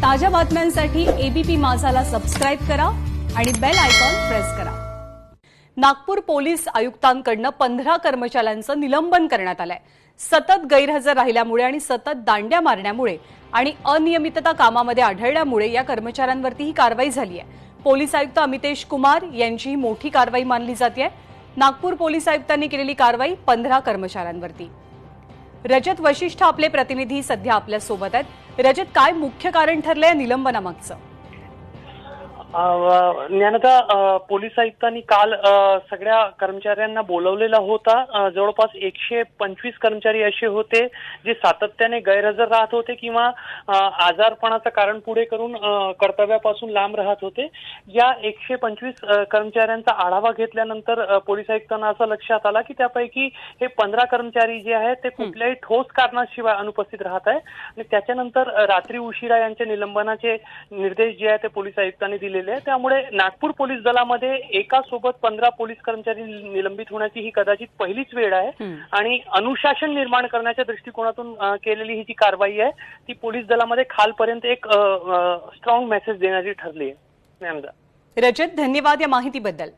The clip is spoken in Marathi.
ताज्या बातम्यांसाठी एबीपी माझाला सबस्क्राइब करा आणि बेल आयकॉन प्रेस करा। नागपूर पोलीस आयुक्तांकडून 15 कर्मचाऱ्यांचं निलंबन करण्यात आलंय। सतत गैरहजर राहिल्यामुळे आणि सतत दांड्या मारण्यामुळे आणि अनियमितता कामामध्ये आढळल्यामुळे या कर्मचाऱ्यांवरती ही कारवाई झाली आहे। पोलीस आयुक्त अमितेश कुमार यांची मोठी कारवाई मानली जाते। नागपूर पोलीस आयुक्तांनी केलेली कारवाई 15 कर्मचाऱ्यांवरती। रजत वशिष्ठ आपले प्रतिनिधी सध्या आपल्या सोबत आहेत। रजत, काय मुख्य कारण ठरले निलंबनामागचं? ज्ञानदा, पोलीस आयुक्तांनी काल सगळ्या कर्मचाऱ्यांना बोलवलेला होता। जवळपास 125 कर्मचारी असे होते जे सातत्याने गैरहजर राहत होते किंवा आजारपणाचं कारण पुढे करून कर्तव्यापासून लांब राहत होते। या 125 कर्मचाऱ्यांचा आढावा घेतल्यानंतर पोलीस आयुक्तांना असं लक्षात आलं की त्यापैकी हे 15 कर्मचारी जे आहेत ते कुठल्याही ठोस कारणाशिवाय अनुपस्थित राहत आहे आणि त्याच्यानंतर रात्री उशिरा यांच्या निलंबनाचे निर्देश जे आहेत ते पोलीस आयुक्तांनी दिले। त्यामुळे नागपूर पोलीस दलामध्ये एकासोबत 15 पोलीस कर्मचारी निलंबित होण्याची ही कदाचित पहिलीच वेळ आहे आणि अनुशासन निर्माण करण्याच्या दृष्टिकोनातून केलेली ही जी कारवाई आहे ती पोलीस दलामध्ये खालपर्यंत एक स्ट्रॉंग मेसेज देण्याची ठरली आहे। रजत, धन्यवाद या माहितीबद्दल।